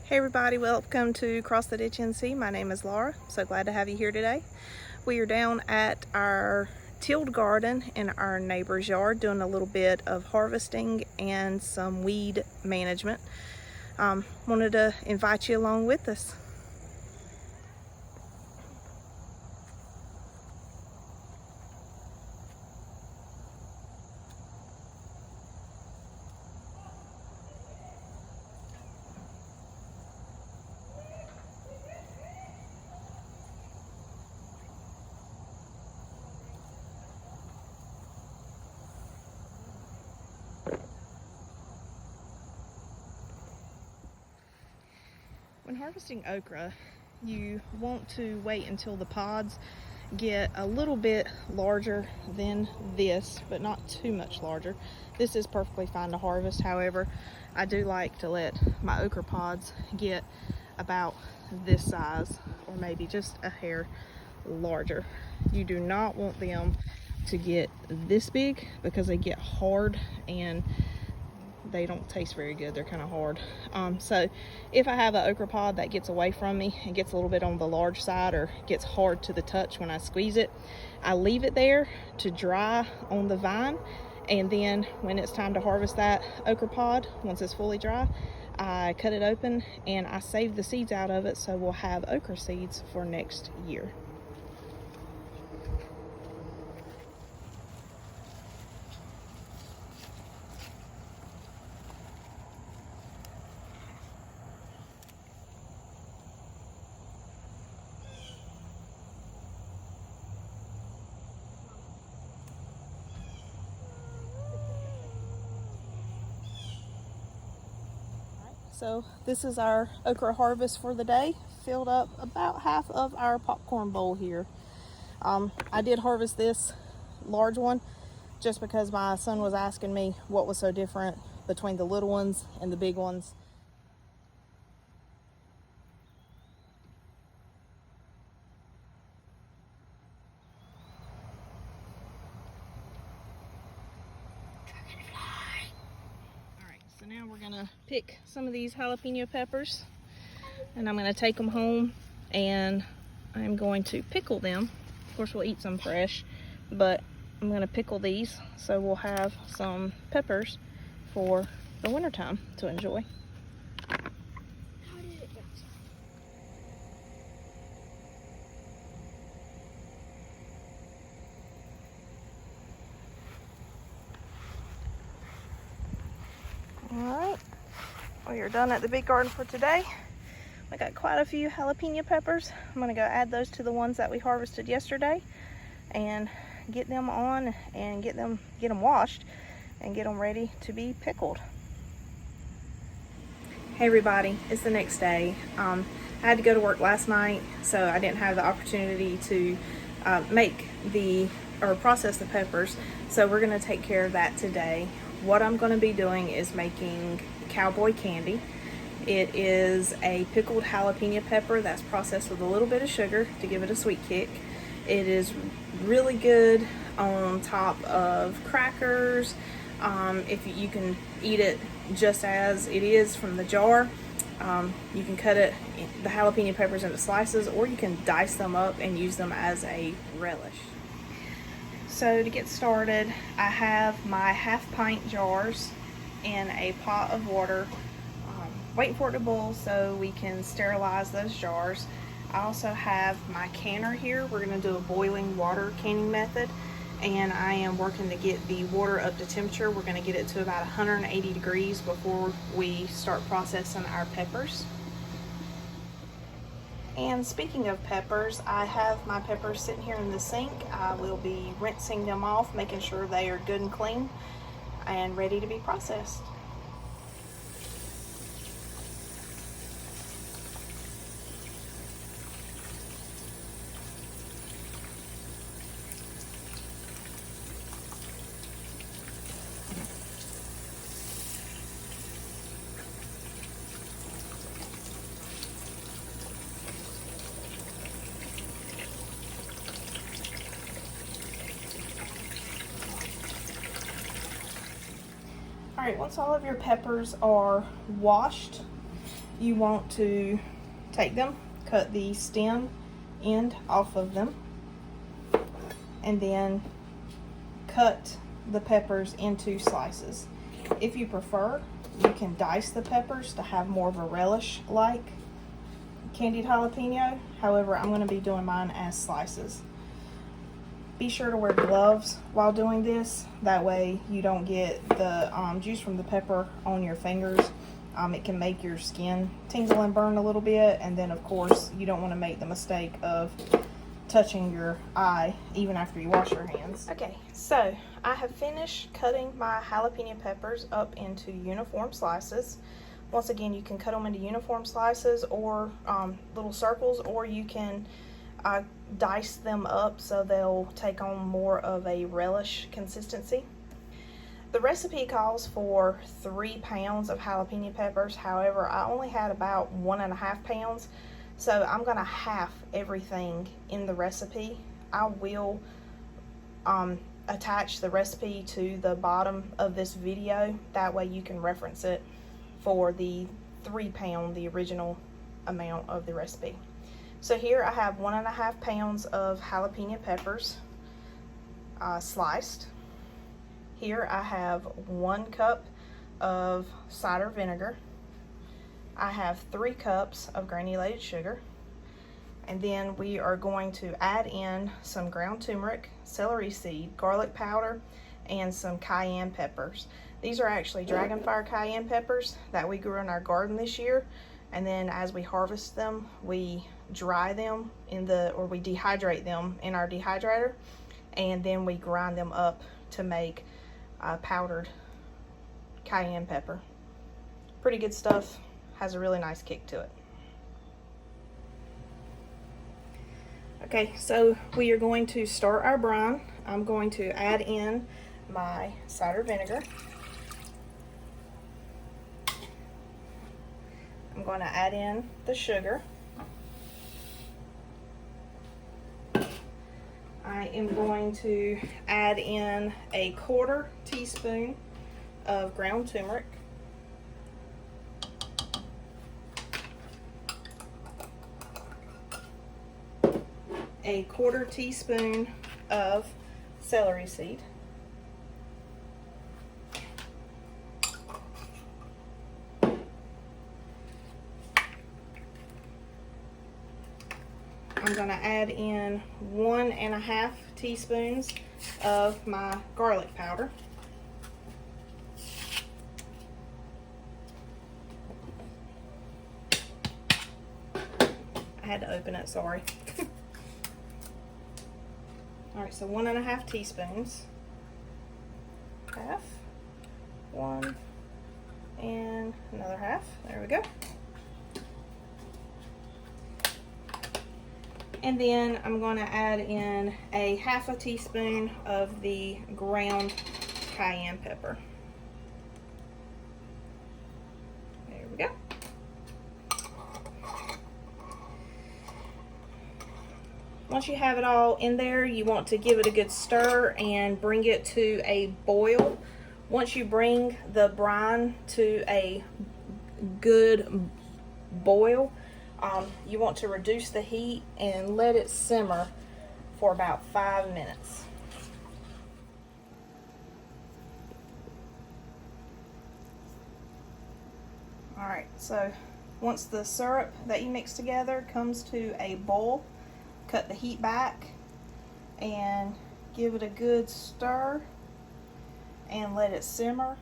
Hey everybody, welcome to Cross the Ditch NC. My name is Laura. So glad to have you here today. We are down at our tilled garden in our neighbor's yard doing a little bit of harvesting and some weed management. Wanted to invite you along with us. When harvesting okra, you want to wait until the pods get a little bit larger than this, but not too much larger. This is perfectly fine to harvest. However, I do like to let my okra pods get about this size, or maybe just a hair larger. You do not want them to get this big because they get hard and they don't taste very good. They're kind of hard. So if I have an okra pod that gets away from me and gets a little bit on the large side or gets hard to the touch when I squeeze it, I leave it there to dry on the vine, and then when it's time to harvest that okra pod, once it's fully dry, I cut it open and I save the seeds out of it, so we'll have okra seeds for next year. So this is our okra harvest for the day. Filled up about half of our popcorn bowl here. I did harvest this large one just because my son was asking me what was so different between the little ones and the big ones. So now we're gonna pick some of these jalapeno peppers, and I'm gonna take them home and I'm going to pickle them. Of course, we'll eat some fresh, but I'm gonna pickle these so we'll have some peppers for the wintertime to enjoy. Alright, we are done at the big garden for today. I got quite a few jalapeno peppers. I'm gonna go add those to the ones that we harvested yesterday and get them on and get them washed and get them ready to be pickled. Hey everybody, it's the next day. I had to go to work last night, so I didn't have the opportunity to process the peppers. So we're gonna take care of that today. What I'm gonna be doing is making Cowboy candy. It is a pickled jalapeno pepper that's processed with a little bit of sugar to give it a sweet kick. It is really good on top of crackers. If you can eat it just as it is from the jar. You can cut the jalapeno peppers into slices, or you can dice them up and use them as a relish. So to get started, I have my half-pint jars in a pot of water, waiting for it to boil so we can sterilize those jars. I also have my canner here. We're going to do a boiling water canning method, and I am working to get the water up to temperature. We're going to get it to about 180 degrees before we start processing our peppers. And speaking of peppers, I have my peppers sitting here in the sink. I will be rinsing them off, making sure they are good and clean and ready to be processed. Alright, once all of your peppers are washed you want to take them, cut the stem end off of them, and then cut the peppers into slices. If you prefer, you can dice the peppers to have more of a relish like candied jalapeno. However, I'm going to be doing mine as slices. Be sure to wear gloves while doing this. That way you don't get the juice from the pepper on your fingers. It can make your skin tingle and burn a little bit. And then, of course, you don't want to make the mistake of touching your eye even after you wash your hands. Okay, so I have finished cutting my jalapeno peppers up into uniform slices. Once again, you can cut them into uniform slices or little circles, or you can dice them up so they'll take on more of a relish consistency. The recipe calls for 3 pounds of jalapeno peppers. However, I only had about 1.5 pounds, so I'm gonna half everything in the recipe. I will attach the recipe to the bottom of this video. That way you can reference it for the 3 pound, the original amount of the recipe. So here I have 1.5 pounds of jalapeno peppers sliced. Here I have 1 cup of cider vinegar. I have 3 cups of granulated sugar. And then we are going to add in some ground turmeric, celery seed, garlic powder, and some cayenne peppers. These are actually dragonfire cayenne peppers that we grew in our garden this year. And then as we harvest them, we dry them or we dehydrate them in our dehydrator. And then we grind them up to make powdered cayenne pepper. Pretty good stuff, has a really nice kick to it. Okay, so we are going to start our brine. I'm going to add in my cider vinegar. I'm going to add in the sugar. I am going to add in a 1/4 teaspoon of ground turmeric. A 1/4 teaspoon of celery seed. I'm going to add in 1.5 teaspoons of my garlic powder. I had to open it, sorry. Alright, so 1.5 teaspoons. Half. 1 and another half. There we go. And then I'm going to add in a 1/2 teaspoon of the ground cayenne pepper. There we go. Once you have it all in there, you want to give it a good stir and bring it to a boil. Once you bring the brine to a good boil, you want to reduce the heat and let it simmer for about 5 minutes. Alright, so once the syrup that you mix together comes to a boil, cut the heat back and give it a good stir and let it simmer.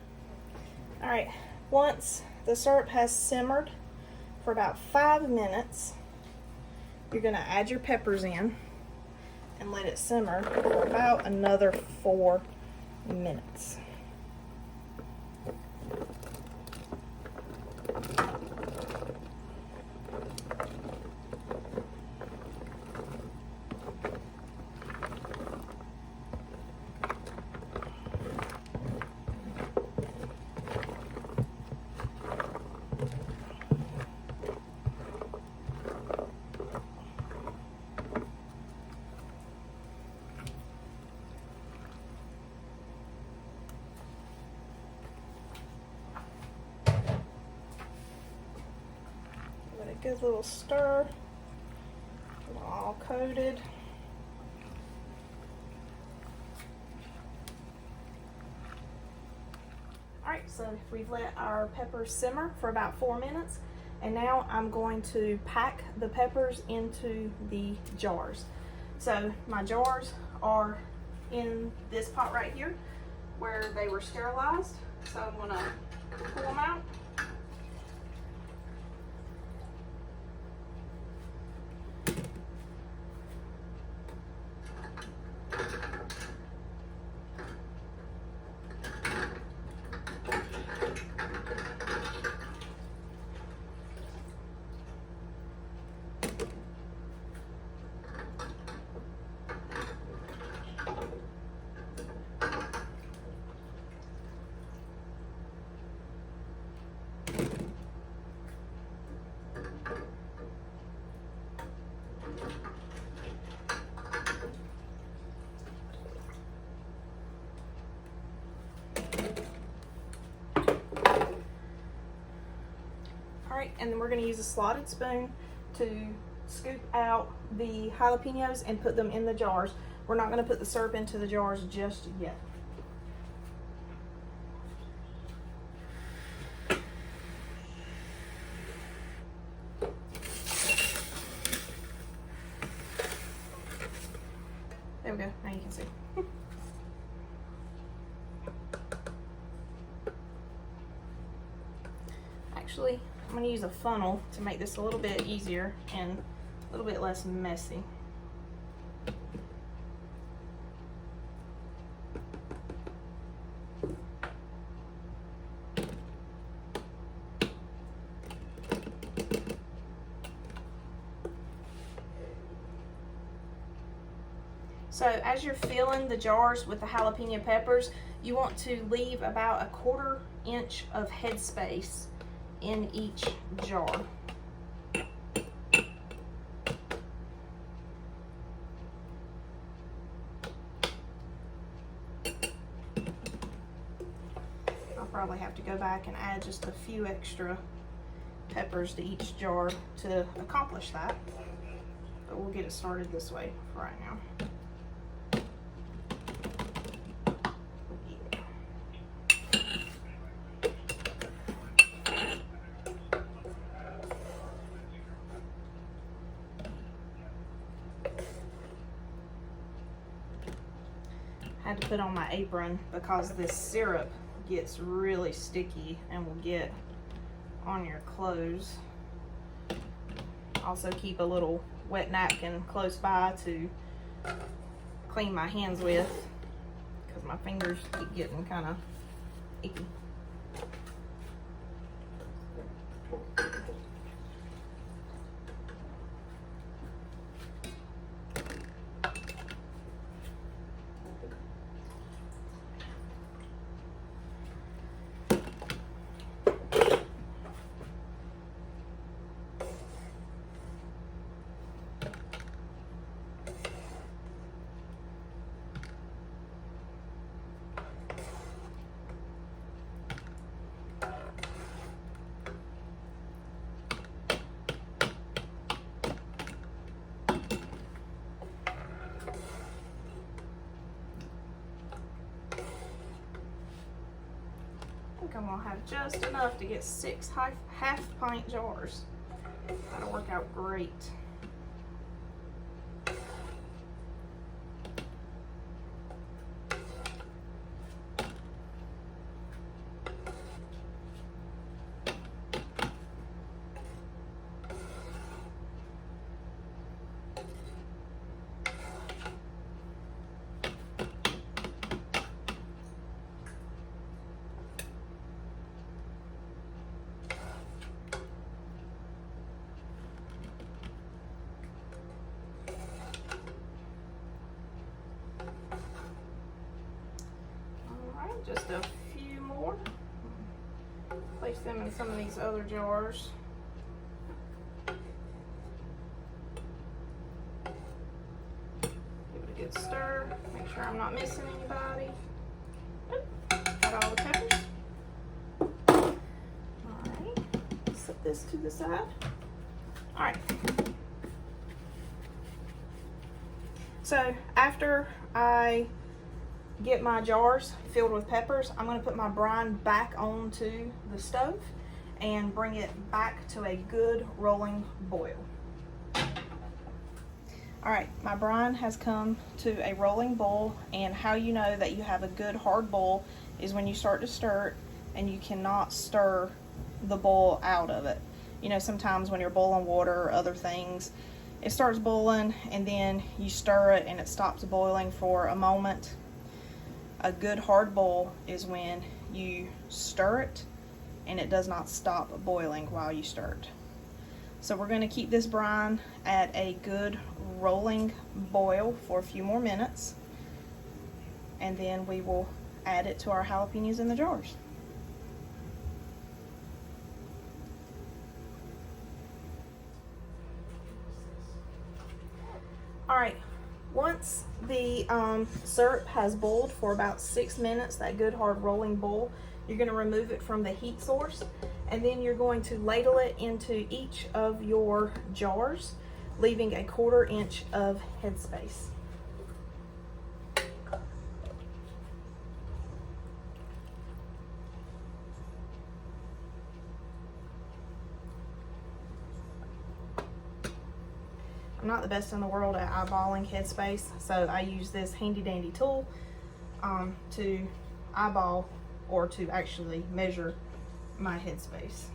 Alright, once the syrup has simmered for about 5 minutes, you're going to add your peppers in and let it simmer for about another 4 minutes. a good little stir. All coated. Alright, so we've let our peppers simmer for about 4 minutes, and now I'm going to pack the peppers into the jars. So my jars are in this pot right here where they were sterilized. So I'm going to pull them out. Alright, and then we're going to use a slotted spoon to scoop out the jalapenos and put them in the jars. We're not going to put the syrup into the jars just yet. There we go, now you can see. Actually, I'm going to use a funnel to make this a little bit easier and a little bit less messy. So as you're filling the jars with the jalapeno peppers, you want to leave about a 1/4 inch of headspace in each jar. I'll probably have to go back and add just a few extra peppers to each jar to accomplish that, but we'll get it started this way for right now. Had to put on my apron because this syrup gets really sticky and will get on your clothes. Also keep a little wet napkin close by to clean my hands with because my fingers keep getting kind of icky. I'm gonna have just enough to get 6 half-pint jars. That'll work out great. Just a few more. Place them in some of these other jars. Give it a good stir. Make sure I'm not missing anybody. Got all the peppers. Alright, set this to the side. All right. So after I get my jars filled with peppers, I'm going to put my brine back onto the stove and bring it back to a good rolling boil. All right, my brine has come to a rolling boil, and how you know that you have a good hard boil is when you start to stir it and you cannot stir the boil out of it. You know, sometimes when you're boiling water or other things, it starts boiling and then you stir it and it stops boiling for a moment. A good hard boil is when you stir it and it does not stop boiling while you stir it. So we're going to keep this brine at a good rolling boil for a few more minutes, and then we will add it to our jalapenos in the jars. All right, once the syrup has boiled for about 6 minutes, that good hard rolling boil, you're going to remove it from the heat source, and then you're going to ladle it into each of your jars, leaving a 1/4 inch of headspace. I'm not the best in the world at eyeballing headspace, so I use this handy dandy tool to eyeball, or to actually measure my headspace.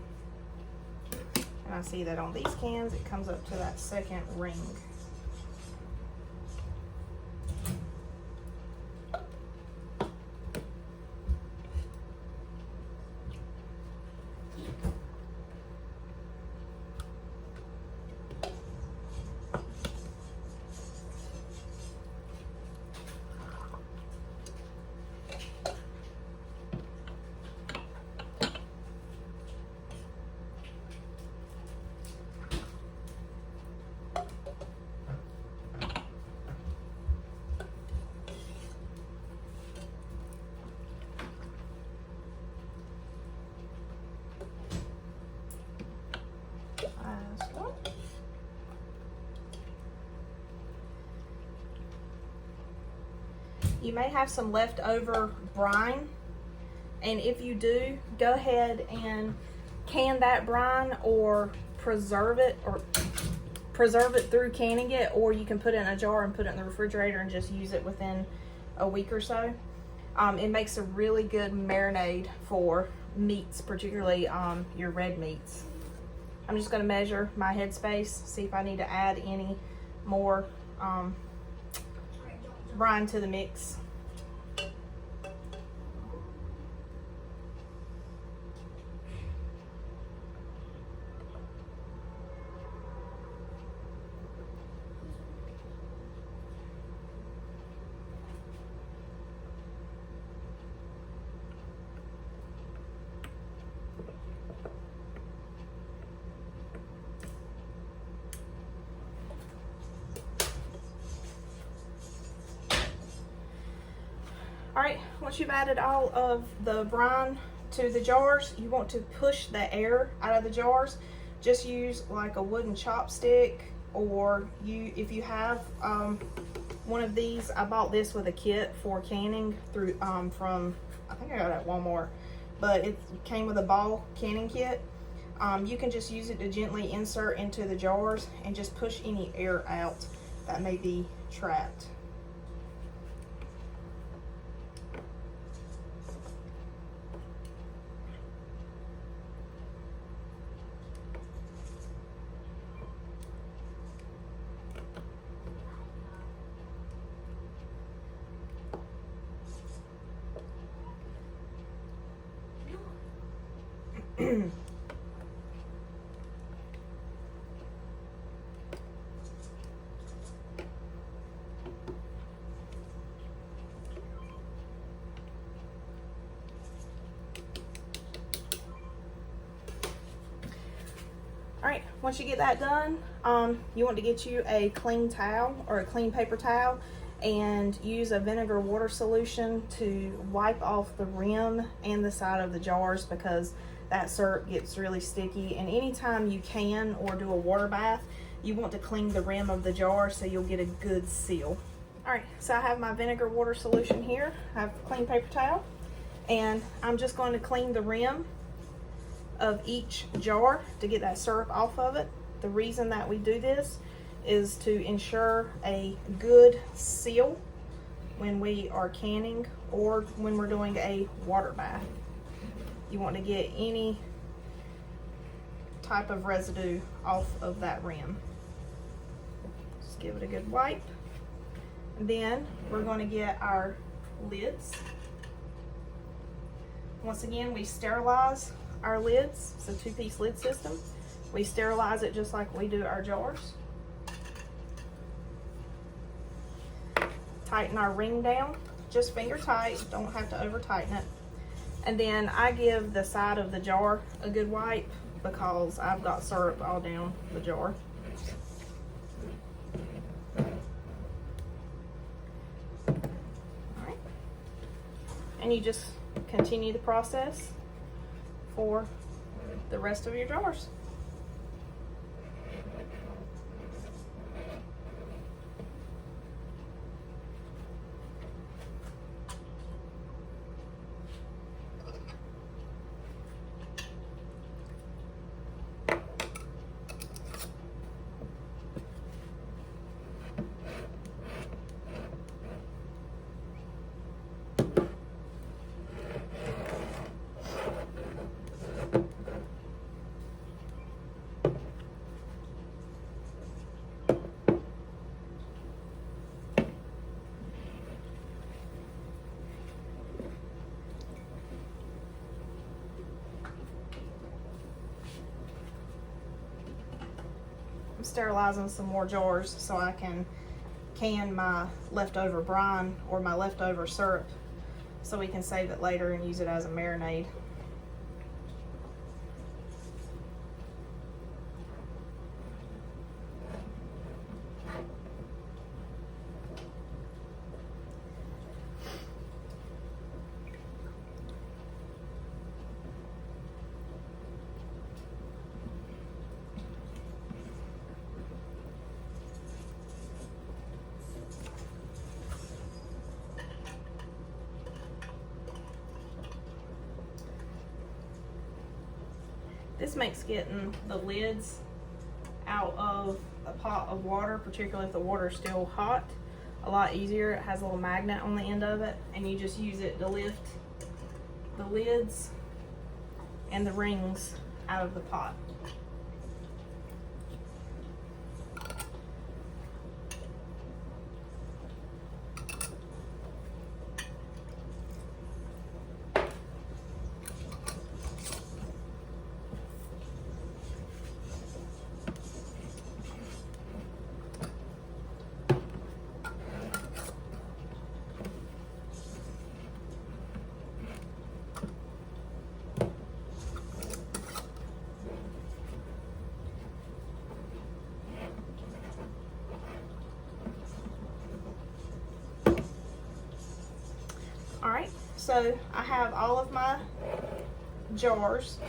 And I see that on these cans it comes up to that second ring. You may have some leftover brine, and if you do, go ahead and can that brine or preserve it through canning it, or you can put it in a jar and put it in the refrigerator and just use it within a week or so. It makes a really good marinade for meats, particularly your red meats. I'm just going to measure my headspace, see if I need to add any more brine to the mix. All right, once you've added all of the brine to the jars, you want to push the air out of the jars. Just use like a wooden chopstick, or if you have one of these. I bought this with a kit for canning through from, I think I got it at Walmart, but it came with a ball canning kit. You can just use it to gently insert into the jars and just push any air out that may be trapped. All right, once you get that done, you want to get you a clean towel or a clean paper towel and use a vinegar water solution to wipe off the rim and the side of the jars, because that syrup gets really sticky. And anytime you can or do a water bath, you want to clean the rim of the jar so you'll get a good seal. All right, so I have my vinegar water solution here. I have a clean paper towel, and I'm just going to clean the rim of each jar to get that syrup off of it. The reason that we do this is to ensure a good seal when we are canning or when we're doing a water bath. You want to get any type of residue off of that rim. Just give it a good wipe. And then we're going to get our lids. Once again, we sterilize our lids. It's a two-piece lid system. We sterilize it just like we do our jars. Tighten our ring down, just finger tight, don't have to over tighten it. And then I give the side of the jar a good wipe because I've got syrup all down the jar. All right. And you just continue the process for the rest of your jars. I'm sterilizing some more jars so I can can my leftover brine or my leftover syrup so we can save it later and use it as a marinade. This makes getting the lids out of a pot of water, particularly if the water is still hot, a lot easier. It has a little magnet on the end of it, and you just use it to lift the lids and the rings out of the pot. All right, so I have all of my jars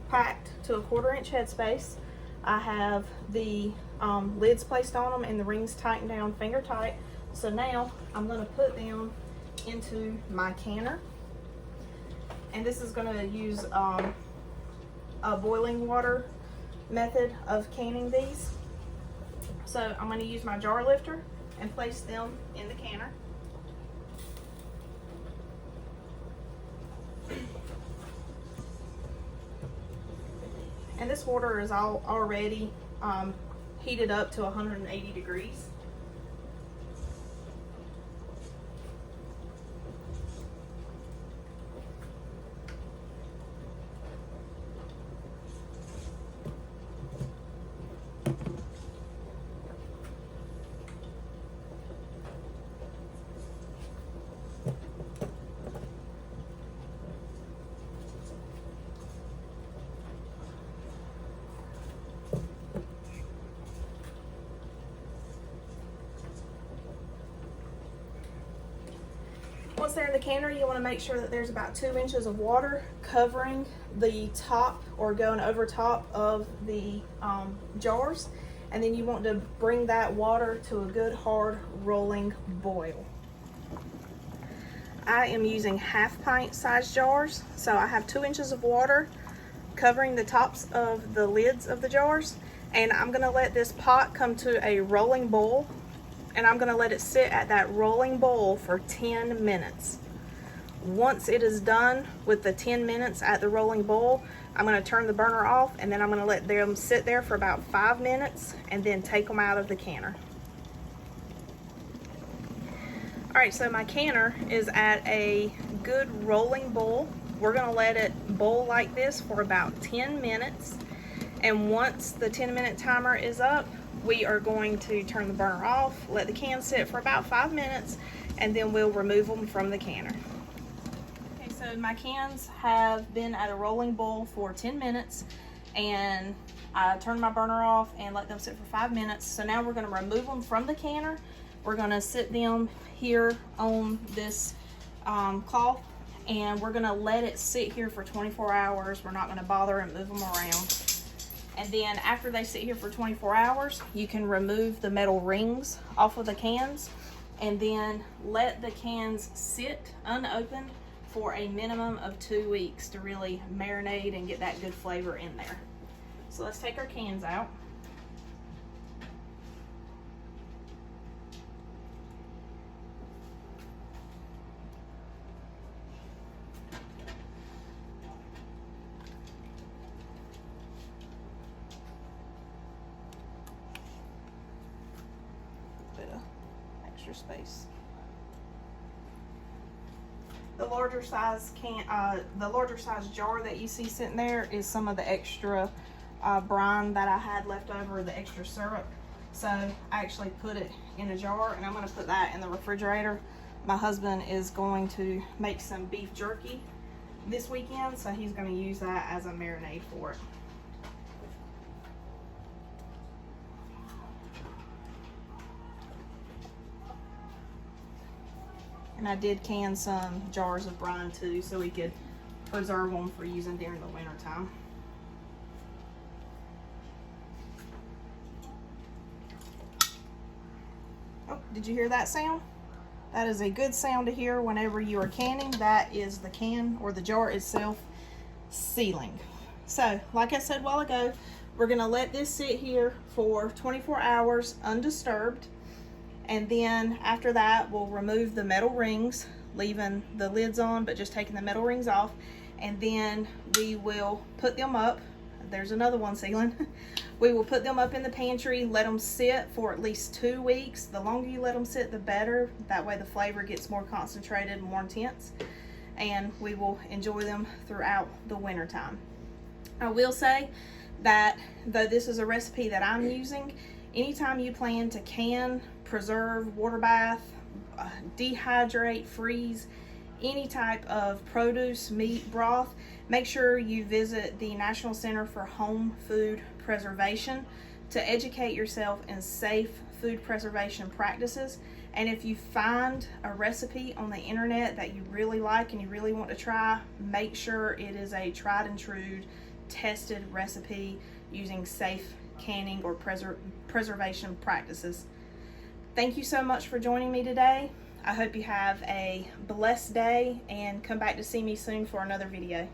packed to a 1/4 inch headspace. I have the lids placed on them and the rings tightened down finger tight. So now I'm going to put them into my canner, and this is going to use a boiling water method of canning these. So I'm going to use my jar lifter and place them in the canner. And this water is already heated up to 180 degrees. once they're in the canner, you want to make sure that there's about 2 inches of water covering the top or going over top of the jars. And then you want to bring that water to a good hard rolling boil. I am using 1/2 pint size jars, so I have 2 inches of water covering the tops of the lids of the jars, and I'm going to let this pot come to a rolling boil, and I'm going to let it sit at that rolling boil for 10 minutes. Once it is done with the 10 minutes at the rolling boil, I'm going to turn the burner off, and then I'm going to let them sit there for about 5 minutes and then take them out of the canner. Alright, so my canner is at a good rolling boil. We're going to let it boil like this for about 10 minutes. And once the 10-minute timer is up, we are going to turn the burner off, let the can sit for about 5 minutes, and then we'll remove them from the canner. Okay, so my cans have been at a rolling boil for 10 minutes, and I turned my burner off and let them sit for 5 minutes. So now we're going to remove them from the canner. We're going to sit them here on this cloth, and we're going to let it sit here for 24 hours. We're not going to bother and move them around. And then after they sit here for 24 hours, you can remove the metal rings off of the cans, and then let the cans sit unopened for a minimum of 2 weeks to really marinate and get that good flavor in there. So let's take our cans out. Bit of extra space. The larger size jar that you see sitting there is some of the extra brine that I had left over, the extra syrup. So I actually put it in a jar, and I'm going to put that in the refrigerator. My husband is going to make some beef jerky this weekend, so he's going to use that as a marinade for it. And I did can some jars of brine too, so we could preserve them for using during the winter time. Oh, did you hear that sound? That is a good sound to hear whenever you are canning. That is the can or the jar itself sealing. So, like I said a while ago, we're gonna let this sit here for 24 hours undisturbed. And then after that, we'll remove the metal rings, leaving the lids on, but just taking the metal rings off. And then we will put them up. There's another one sealing. We will put them up in the pantry, let them sit for at least 2 weeks. The longer you let them sit, the better. That way the flavor gets more concentrated and more intense. And we will enjoy them throughout the winter time. I will say that though this is a recipe that I'm using, anytime you plan to can, preserve, water bath, dehydrate, freeze any type of produce, meat, broth, make sure you visit the National Center for Home Food Preservation to educate yourself in safe food preservation practices. And if you find a recipe on the internet that you really like and you really want to try, make sure it is a tried and true, tested recipe using safe canning or preservation practices. Thank you so much for joining me today. I hope you have a blessed day and come back to see me soon for another video.